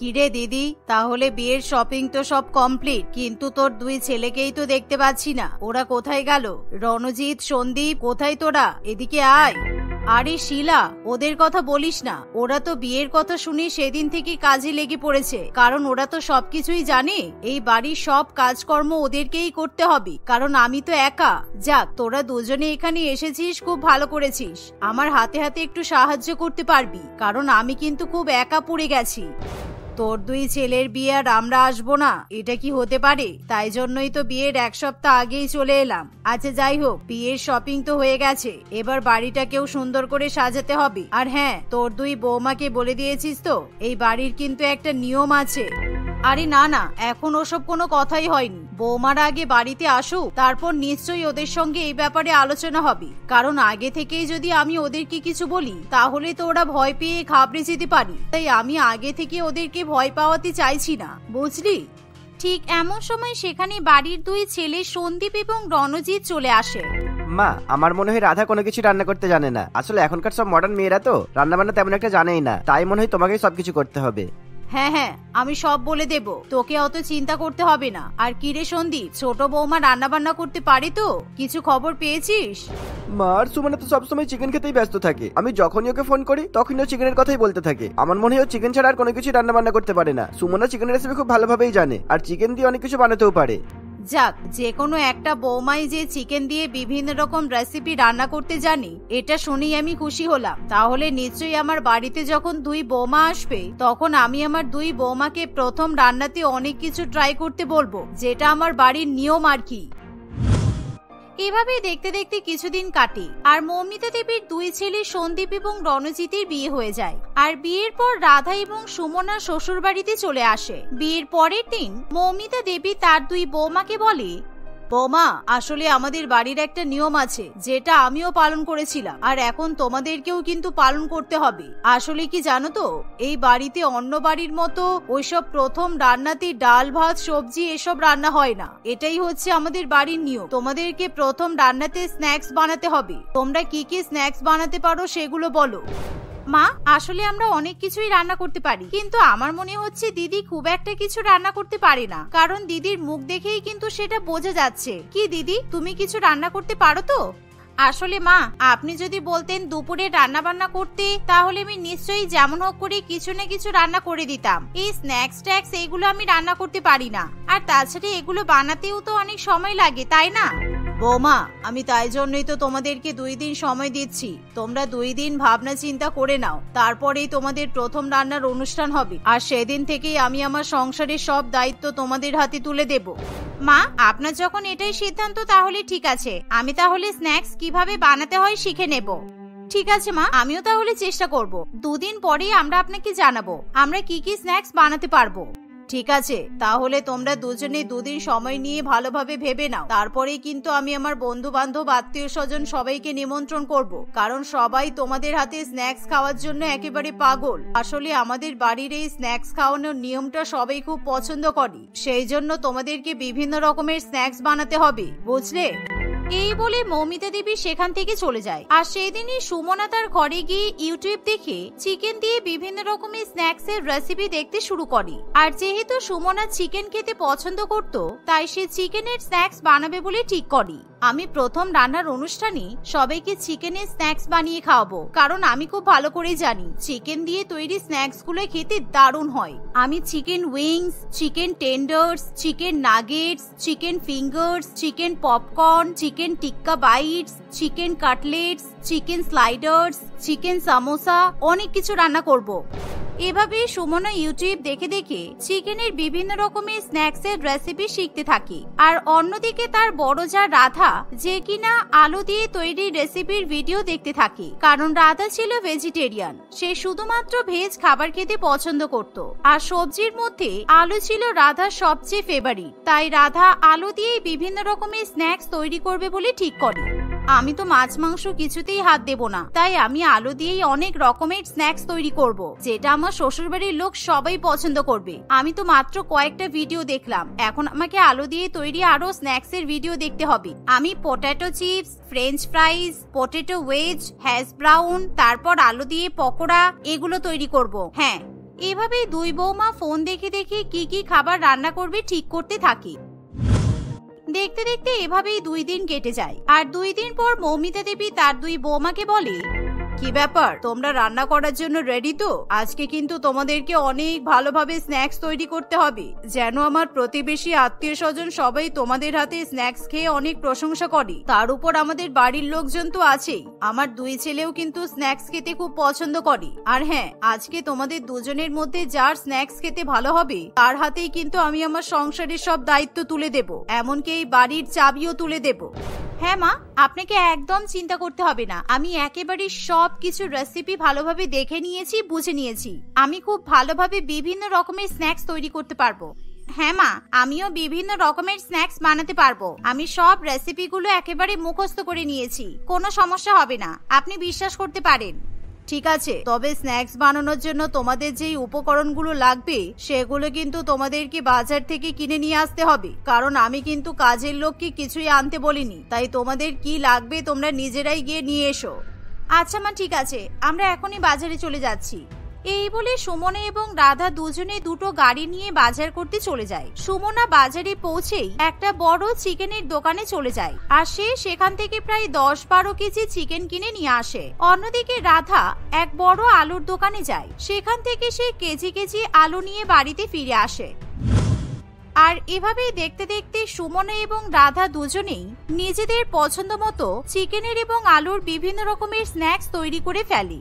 কিরে দিদি, তাহলে বিয়ের শপিং তো সব কমপ্লিট, কিন্তু তোর দুই ছেলেকেই তো দেখতে পাচ্ছি না। ওরা কোথায় গেল? রণজিৎ, সন্দীপ, কোথায় তোরা? এদিকে আয়। আরে শিলা, ওদের কথা বলিস না। ওরা তো বিয়ের কথা শুনে সেদিন থেকে কাজে লেগে পড়েছে, কারণ ওরা তো সবকিছুই জানে। এই বাড়ির সব কাজকর্ম ওদেরকেই করতে হবে, কারণ আমি তো একা। যাক, তোরা দুজনে এখানে এসেছিস, খুব ভালো করেছিস। আমার হাতে হাতে একটু সাহায্য করতে পারবি, কারণ আমি কিন্তু খুব একা পড়ে গেছি। তোর দুই ছেলের বিয়ে আর আমরা আসবো না, এটা কি হতে পারে? তাই জন্যই তো বিয়ের 1 সপ্তাহ আগেই চলে এলাম। আচ্ছা যাই হোক, বিয়ের শপিং তো হয়ে গেছে, এবার বাড়িটাকেও সুন্দর করে সাজাতে হবে। আর হ্যাঁ, তোর দুই বৌমাকে বলে দিয়েছিস তো? এই বাড়ির কিন্তু একটা নিয়ম আছে। আরে না না, এখন ওসব কোনো কথাই হয়নি। বৌমারা আগে বাড়িতে আসুক, তারপর নিশ্চয়ই ওদের সঙ্গে এই ব্যাপারে আলোচনা হবে। কারণ আগে থেকেই যদি আমি ওদেরকে কিছু বলি, তাহলে তো ওরা ভয় পেয়ে ঘাবড়ে যেতে পারে। তাই আমি আগে থেকে ওদেরকে ভয় পাওয়াতে চাইছি না, বুঝলি? ঠিক এমন সময় সেখানে বাড়ির দুই ছেলে সন্দীপ এবং রণজিৎ চলে আসে। মা, আমার মনে হয় রাধা কোনো কিছু রান্না করতে জানে না। আসলে এখনকার সব মডার্ন মেয়েরা তো রান্না বান্না তেমন একটা জানেই না, তাই মনে হয় তোমাকেই সবকিছু করতে হবে। হ্যাঁ হ্যাঁ, আমি সব বলে দেব, তোকে অত চিন্তা করতে হবে না। আর কিরে সন্দীপ, ছোট বৌমা রান্না বান্না করতে পারে তো? কিছু খবর পেয়েছিস? মার সুমনা তো সবসময় চিকেন খেতেই ব্যস্ত থাকে। আমি যখনই ওকে ফোন করি তখনই ও চিকেনের কথাই বলতে থাকে। আমার মনে হয় ও চিকেন ছাড়া আর কোনো কিছু রান্না বান্না করতে পারে না। সুমনা চিকেনের রেসিপি খুব ভালোভাবেই জানে, আর চিকেন দিয়ে অনেক কিছু বানাতেও পারে। যাক, যে কোনো একটা বৌমাই যে চিকেন দিয়ে বিভিন্ন রকম রেসিপি রান্না করতে জানি, এটা শুনেই আমি খুশি হলাম। তাহলে নিশ্চয়ই আমার বাড়িতে যখন দুই বৌমা আসবে, তখন আমি আমার দুই বৌমাকে প্রথম রান্নাতে অনেক কিছু ট্রাই করতে বলবো, যেটা আমার বাড়ির নিয়ম আর কি। এভাবে দেখতে দেখতে কিছুদিন কাটে, আর মৌমিতা দেবীর দুই ছেলে সন্দীপ এবং রণজিতের বিয়ে হয়ে যায়। আর বিয়ের পর রাধা এবং সুমনা শ্বশুর বাড়িতে চলে আসে। বিয়ের পরের দিন মৌমিতা দেবী তার দুই বৌমাকে বলে, বৌমা, আসলে আমাদের বাড়ির একটা নিয়ম আছে, যেটা আমিও পালন করেছিলাম, আর এখন তোমাদেরকেও কিন্তু পালন করতে হবে। আসলে কি জানো তো, এই বাড়িতে অন্য বাড়ির মতো ওইসব প্রথম রান্নাতে ডাল ভাত সবজি এসব রান্না হয় না। এটাই হচ্ছে আমাদের বাড়ির নিয়ম। তোমাদেরকে প্রথম রান্নাতে স্ন্যাক্স বানাতে হবে। তোমরা কি কি স্ন্যাক্স বানাতে পারো সেগুলো বলো। মা, আসলে আমরা অনেক কিছুই রান্না করতে পারি, কিন্তু আমার মনে হচ্ছে দিদি খুব একটা কিছু রান্না করতে পারে না, কারণ দিদির মুখ দেখেই কিন্তু সেটা বোঝা যাচ্ছে। কি দিদি, তুমি কিছু রান্না করতে পারো তো? আসলে মা, আপনি যদি বলতেন দুপুরে রান্না বান্না করতে, তাহলে আমি নিশ্চয়ই যেমন হোক করে কিছু না কিছু রান্না করে দিতাম। এই স্ন্যাক্স ট্যাক্স এগুলো আমি রান্না করতে পারি না, আর তাছাড়া এগুলো বানাতেও তো অনেক সময় লাগে, তাই না? বৌমা, আমি তাই জন্যই তো তোমাদেরকে 2 দিন সময় দিচ্ছি। তোমরা 2 দিন ভাবনা চিন্তা করে নাও, তারপরেই তোমাদের প্রথম রান্নার অনুষ্ঠান হবে। আর সেদিন থেকেই আমি আমার সংসারের সব দায়িত্ব তোমাদের হাতে তুলে দেব। মা, আপনার যখন এটাই সিদ্ধান্ত, তাহলে ঠিক আছে। আমি তাহলে স্ন্যাক্স কিভাবে বানাতে হয় শিখে নেব। ঠিক আছে মা, আমিও তাহলে চেষ্টা করব। 2 দিন পরেই আমরা আপনাকে জানাবো আমরা কি কি স্ন্যাক্স বানাতে পারবো। ঠিক আছে, তাহলে তোমরা দুজনে 2 দিন সময় নিয়ে ভালোভাবে ভেবে নাও। তারপরেই কিন্তু আমি আমার বন্ধু বান্ধব আত্মীয় স্বজন সবাইকে নিমন্ত্রণ করব, কারণ সবাই তোমাদের হাতে স্ন্যাক্স খাওয়ার জন্য একেবারে পাগল। আসলে আমাদের বাড়ির এই স্ন্যাক্স খাওয়ানোর নিয়মটা সবাই খুব পছন্দ করে, সেই জন্য তোমাদেরকে বিভিন্ন রকমের স্ন্যাক্স বানাতে হবে, বুঝলে? এই বলে মৌমিতা দেবী সেখান থেকে চলে যায়। আর সেই দিনই সুমনা তার ঘরে গিয়ে ইউটিউব দেখে চিকেন দিয়ে বিভিন্ন রকমের স্ন্যাক্স এর রেসিপি দেখতে শুরু করে। আর যেহেতু সুমনা চিকেন খেতে পছন্দ করত, তাই সে চিকেনের স্ন্যাক্স বানাবে বলে ঠিক করে। আমি প্রথম রান্নার অনুষ্ঠানে সবাইকে চিকেনের স্ন্যাক্স বানিয়ে খাওয়াবো, কারণ আমি খুব ভালো করে জানি চিকেন দিয়ে তৈরি স্ন্যাক্স গুলো খেতে দারুণ হয়। আমি chicken wings, chicken tenders, chicken nuggets, chicken fingers, chicken popcorn, chicken tikka bites, chicken cutlets, chicken sliders, chicken samosa, অনেক কিছু রান্না করব। এভাবে সুমনা ইউটিউব দেখে দেখে চিকেনের বিভিন্ন রকমের স্ন্যাক্স এর রেসিপি শিখতে থাকে। আর অন্যদিকে তার বড় যা রাধা, যে কিনা আলু দিয়ে তৈরি রেসিপির ভিডিও দেখতে থাকে, কারণ রাধা ছিল ভেজিটেরিয়ান। সে শুধুমাত্র ভেজ খাবার খেতে পছন্দ করত, আর সবজির মধ্যে আলু ছিল রাধার সবচেয়ে ফেভারিট। তাই রাধা আলু দিয়ে বিভিন্ন রকমের স্ন্যাক্স তৈরি করবে বলে ঠিক করে। আমি তো মাছ মাংস কিছুতেই হাত দেব না, তাই আমি আলু দিয়েই অনেক রকমের স্ন্যাক্স তৈরি করব, যেটা আমার শ্বশুরবাড়ির লোক সবাই পছন্দ করবে। আমি তো মাত্র কয়েকটা ভিডিও দেখলাম, এখন আমাকে আলু দিয়ে তৈরি আরো স্ন্যাক্স এর ভিডিও দেখতে হবে। আমি potato chips, French fries, potato wedges, hash brown, তারপর আলু দিয়ে পকোড়া, এগুলো তৈরি করব। হ্যাঁ, এভাবেই দুই বৌমা ফোন দেখে দেখে কি কি খাবার রান্না করবে ঠিক করতে থাকে। দেখতে দেখতে এভাবেই 2 দিন কেটে যায়। আর 2 দিন পর মৌমিতা দেবী তার দুই বৌমাকে বলে, কি ব্যাপার, তোমরা রান্না করার জন্য রেডি তো? আজকে কিন্তু তোমাদেরকে অনেক ভালোভাবে স্ন্যাক্স তৈরি করতে হবে, যেন আমার প্রতিবেশী আত্মীয় স্বজন সবাই তোমাদের হাতে স্ন্যাক্স খেয়ে অনেক প্রশংসা করে। তার উপর আমাদের বাড়ির লোকজন তো আছেই, আমার 2 ছেলেও কিন্তু স্ন্যাক্স খেতে খুব পছন্দ করে। আর হ্যাঁ, আজকে তোমাদের দুজনের মধ্যে যার স্ন্যাক্স খেতে ভালো হবে তার হাতেই কিন্তু আমি আমার সংসারের সব দায়িত্ব তুলে দেব, এমনকি এই বাড়ির চাবিও তুলে দেব। হ্যাঁ মা, আপনাকে একদম চিন্তা করতে হবে না, আমি একেবারে সবকিছু রেসিপি ভালোভাবে দেখে নিয়েছি, বুঝে নিয়েছি। আমি খুব ভালোভাবে বিভিন্ন রকমের স্ন্যাক্স তৈরি করতে পারবো। হ্যাঁ মা, আমিও বিভিন্ন রকমের স্ন্যাক্স বানাতে পারবো। আমি সব রেসিপিগুলো একেবারে মুখস্থ করে নিয়েছি, কোনো সমস্যা হবে না, আপনি বিশ্বাস করতে পারেন। ঠিক আছে, তবে স্ন্যাক্স বানানোর জন্য তোমাদের যেই উপকরণগুলো লাগবে সেগুলো কিন্তু তোমাদেরকে বাজার থেকে কিনে নিয়ে আসতে হবে, কারণ আমি কিন্তু কাজের লোককে কিছুই আনতে বলিনি। তাই তোমাদের কি লাগবে তোমরা নিজেরাই গিয়ে নিয়ে এসো। আচ্ছা মা, ঠিক আছে, আমরা এখনই বাজারে চলে যাচ্ছি। এই বলে সুমনা এবং রাধা দুজনে দুটো গাড়ি নিয়ে বাজার করতে চলে যায়। সুমনা বাজারে পৌঁছেই একটা বড় চিকেনের দোকানে চলে যায়, আর সে সেখান থেকে প্রায় 10-12 কেজি চিকেন কিনে নিয়ে আসে। অন্যদিকে রাধা এক বড় আলুর দোকানে যায়, সেখান থেকে সে কেজি কেজি আলু নিয়ে বাড়িতে ফিরে আসে। আর এভাবেই দেখতে দেখতে সুমনা এবং রাধা দুজনেই নিজেদের পছন্দ মতো চিকেনের এবং আলুর বিভিন্ন রকমের স্ন্যাক্স তৈরি করে ফেলে।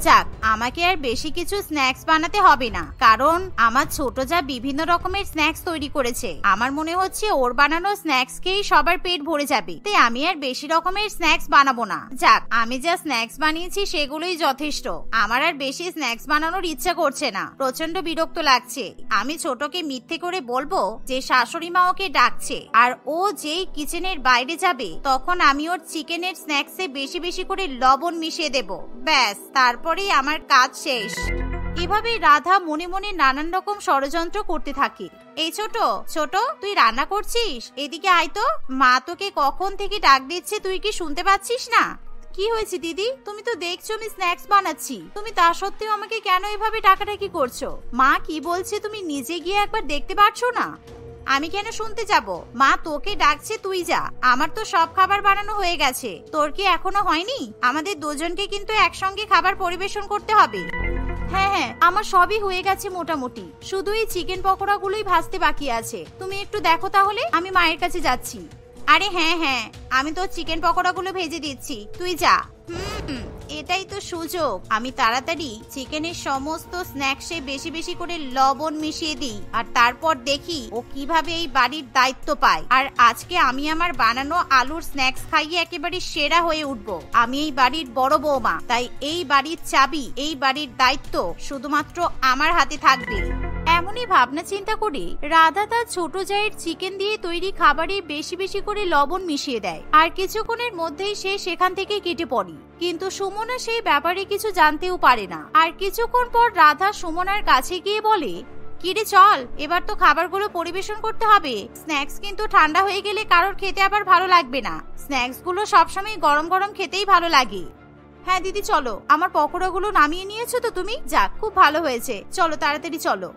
যাক, আমাকে আর বেশি কিছু স্ন্যাক্স বানাতে হবে না, কারণ আমার ছোট যা বিভিন্ন রকমের স্ন্যাক্স তৈরি করেছে। আমার মনে হচ্ছে ওর বানানো স্ন্যাক্স খেয়েই সবার পেট ভরে যাবে, তাই আমি আর বেশি রকমের স্ন্যাক্স বানাবো না। যাক, আমি যা স্ন্যাক্স বানিয়েছি সেগুলোই যথেষ্ট, আমার আর বেশি স্ন্যাক্স বানানোর ইচ্ছা করছে না, প্রচন্ড বিরক্ত লাগছে। আমি ছোটকে মিথ্যে করে বলবো যে শাশুড়ি মা ওকে ডাকছে, আর ও যেই কিচেনের বাইরে যাবে তখন আমি ওর চিকেনের স্ন্যাক্সে বেশি বেশি করে লবণ মিশিয়ে দেব, ব্যাস, তারপরেই আমার কাজ শেষ। এভাবে রাধা মনে মনে নানান রকম ষড়যন্ত্র করতে থাকে। এই ছোট ছোট, তুই রান্না করছিস? এদিকে আয় তো, মা তোকে কখন থেকে ডাক দিচ্ছে, তুই কি শুনতে পাচ্ছিস না? কি হয়েছে দিদি, তুমি তো দেখছো আমি স্ন্যাক্স বানাচ্ছি, তুমি তা সত্ত্বেও আমাকে কেন এভাবে ডাকাডাকি করছো? মা কি বলছে তুমি নিজে গিয়ে একবার দেখতে পারছো না? আমি কেন শুনতে যাব? মা তোকে ডাকছে, তুই যা। আমার তো সব খাবার বানানো হয়ে গেছে, তোর কি এখনো হয়নি? আমাদের দুজনকে কিন্তু একসঙ্গে খাবার পরিবেশন করতে হবে। হ্যাঁ হ্যাঁ, আমার সবই হয়ে গেছে মোটামুটি, শুধু এই চিকেন পকোড়াগুলোই ভাজতে বাকি আছে। তুমি একটু দেখো তাহলে, আমি মায়ের কাছে যাচ্ছি। আরে হ্যাঁ হ্যাঁ, আমি তো চিকেন পকোড়াগুলো ভেজে দিচ্ছি, তুই যা। এটাই তো সুযোগ, আমি তাড়াতাড়ি চিকেনের সমস্ত স্ন্যাক্সে বেশি বেশি করে লবণ মিশিয়ে দিই, আর তারপর দেখি ও কিভাবে এই বাড়ির দায়িত্ব পায়। আর আজকে আমি আমার বানানো আলুর স্ন্যাক্স খাইয়ে একেবারে সেরা হয়ে উঠবো। আমি এই বাড়ির বড় বৌমা, তাই এই বাড়ির চাবি, এই বাড়ির দায়িত্ব শুধুমাত্র আমার হাতে থাকবে। এমনই ভাবনা চিন্তা করে রাধা তার ছোট জায়ের চিকেন দিয়ে তৈরি খাবারে বেশি বেশি করে লবণ মিশিয়ে দেয়, আর কিছুক্ষণের মধ্যেই সে সেখান থেকে কেটে পড়ে। কিন্তু সুমনা সেই ব্যাপারে কিছু জানতেও পারে না। আর কিছুক্ষণ পর রাধা সুমনার কাছে গিয়ে বলে, কিরে চল, এবার তো খাবারগুলো পরিবেশন করতে হবে। স্ন্যাক্স কিন্তু ঠান্ডা হয়ে গেলে কারোর খেতে আবার ভালো লাগবে না, স্ন্যাক্স গুলো সবসময় গরম গরম খেতেই ভালো লাগে। হ্যাঁ দিদি চলো, আমার পকোড়াগুলো নামিয়ে নিয়েছো তো তুমি? যাক, খুব ভালো হয়েছে, চলো তাড়াতাড়ি চলো।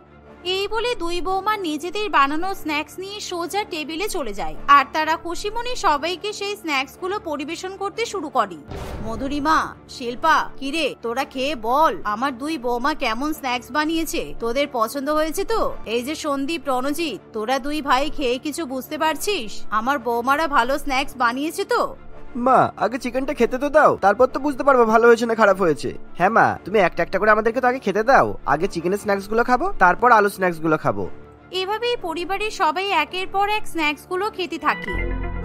এই বলে দুই বৌমা নিজেদের বানানো স্ন্যাক্স নিয়ে সোজা টেবিলে চলে যায়, আর তারা খুশি মনে সবাইকে সেই স্ন্যাক্স গুলো পরিবেশন করতে শুরু করে। মধুরিমা, শিল্পা, কিরে তোরা খেয়ে বল আমার দুই বৌমা কেমন স্ন্যাক্স বানিয়েছে, তোদের পছন্দ হয়েছে তো? এই যে সন্দীপ, রণজিৎ, তোরা দুই ভাই খেয়ে কিছু বুঝতে পারছিস আমার বৌমারা ভালো স্ন্যাক্স বানিয়েছে তো? মা, আগে চিকেনটা খেতে তো দাও, তারপর তো বুঝতে পারবো ভালো হয়েছে না খারাপ হয়েছে। হ্যাঁ মা, তুমি একটা একটা করে আমাদেরকে তো আগে খেতে দাও, আগে চিকেনের স্ন্যাক্স গুলো খাবো, তারপর আলু স্ন্যাক্স গুলো খাবো। এভাবেই পরিবারের সবাই একের পর এক স্ন্যাক্স গুলো খেতে থাকে।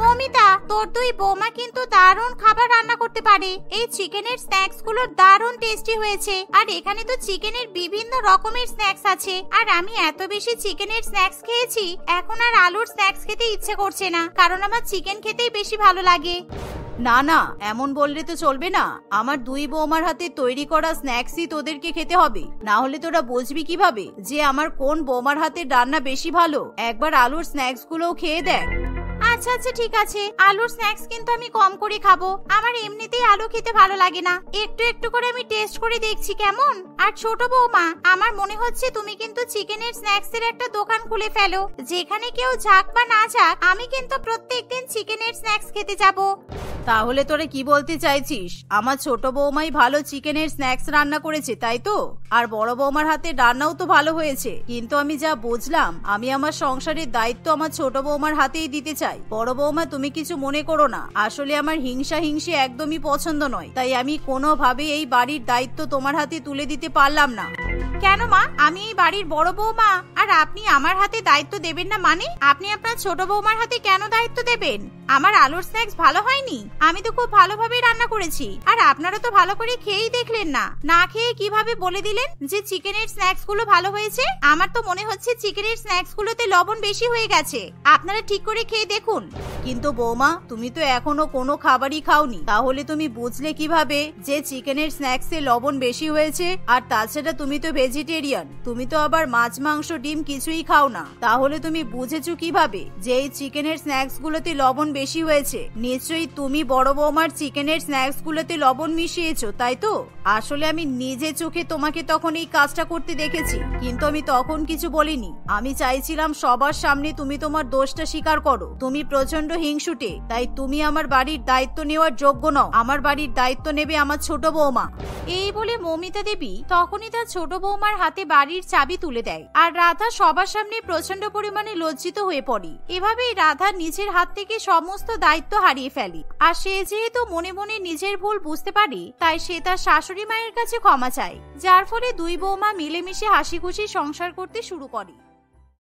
মমিতা, তোর দুই বৌমা কিন্তু দারুণ খাবার রান্না করতে পারে, এই চিকেনের স্ন্যাক্স গুলো দারুণ টেস্টি হয়েছে। আর এখানে তো চিকেনের বিভিন্ন রকমের স্ন্যাক্স আছে, আর আমি এত বেশি চিকেনের স্ন্যাক্স খেয়েছি এখন আর আলুর স্ন্যাক্স খেতে ইচ্ছে করছে না, কারণ আমার চিকেন খেতেই বেশি ভালো লাগে। না না, এমন বললে তো চলবে না, আমার দুই বৌমার হাতে তৈরি করা স্ন্যাক্সই তোদেরকে খেতে হবে, না হলে তোরা বুঝবি কিভাবে যে আমার কোন বৌমার হাতের রান্না বেশি ভালো? একবার আলুর স্ন্যাক্স গুলোও খেয়ে দেখ। আচ্ছা আচ্ছা ঠিক আছে, আলুর স্ন্যাক্স কিন্তু আমি কম করে খাবো। আমার এমনিতেই আলু খেতে ভালো লাগে না, একটু একটু করে আমি টেস্ট করে দেখছি কেমন। আর ছোট বৌমা, আমার মনে হচ্ছে তুমি কিন্তু চিকেনের স্ন্যাক্স এর একটা দোকান খুলে ফেলো, যেখানে কেউ যাক বা না যাক আমি কিন্তু প্রত্যেকদিন চিকেনের স্ন্যাক্স খেতে যাব। তাহলে তোরে কি বলতে চাইছিস, আমার ছোট বৌমাই ভালো চিকেনের স্ন্যাক্স রান্না করেছে তাই তো? আর বড় বৌমার হাতে রান্নাও তো ভালো হয়েছে, কিন্তু আমি যা বুঝলাম আমি আমার সংসারের দায়িত্ব আমার ছোট বৌমার হাতেই দিতে চাই। বড় বৌমা তুমি কিছু মনে করো না, আসলে আমার হিংসা একদমই পছন্দ নয়, তাই আমি কোনোভাবে এই বাড়ির দায়িত্ব তোমার হাতে তুলে দিতে পারলাম না। কেন মা, আমি এই বাড়ির বড় বৌমা আর আপনি আমার হাতে দায়িত্ব দেবেন না? মানে আপনি আপনার ছোট বৌমার হাতে কেন দায়িত্ব দেবেন? আমার আলুর স্ন্যাক্স ভালো হয়নি? আমি তো খুব ভালোভাবেই রান্না করেছি, আর আপনারা তো ভালো করে খেয়েই দেখলেন না। না খেয়ে কিভাবে বলে দিলেন যে চিকেনের স্ন্যাক্স গুলো ভালো হয়েছে? আমার তো মনে হচ্ছে চিকেনের স্ন্যাক্স গুলোতে লবণ বেশি হয়ে গেছে, আপনারা ঠিক করে খেয়ে দেখুন। কিন্তু বৌমা, তুমি তো এখনো কোনো খাবারই খাওনি, তাহলে তুমি বুঝলে কিভাবে যে চিকেনের স্ন্যাক্সে লবণ বেশি হয়েছে? আর তাছাড়া তুমি তো ভেজিটেরিয়ান, তুমি তো আবার মাছ মাংস ডিম কিছুই খাও না, তাহলে তুমি বুঝেছো কিভাবে যে এই চিকেনের স্ন্যাক্স গুলোতে লবণ বেশি হয়েছে? নিশ্চয়ই তুমি বড় বৌমার চিকেনের স্ন্যাক্স গুলোতে লবণ মিশিয়েছো, তাই তো? আসলে আমি নিজে চোখে তোমাকে তখন এই কাজটা করতে দেখেছি, কিন্তু আমি তখন কিছু বলিনি। আমি চাইছিলাম সবার সামনে তুমি তোমার দোষটা স্বীকার করো। তুমি প্রচন্ড হিংসুটে, তাই তুমি আমার বাড়ির দায়িত্ব নেওয়ার যোগ্য নও। আমার বাড়ির দায়িত্ব নেবে আমার ছোট বৌমা। এই বলে মৌমিতা দেবী তখনই তার ছোট বৌমার হাতে বাড়ির চাবি তুলে দেয়, আর রাধা সবার সামনে প্রচন্ড পরিমাণে লজ্জিত হয়ে পড়ে। এভাবেই রাধা নিজের হাত থেকে সমস্ত দায়িত্ব হারিয়ে ফেলে। আর সে যেহেতু মনে মনে নিজের ভুল বুঝতে পারে, তাই সে তার শাশুড়ি মায়ের কাছে ক্ষমা চায়, যার ফলে দুই বৌমা মিলেমিশে হাসি খুশি সংসার করতে শুরু করে।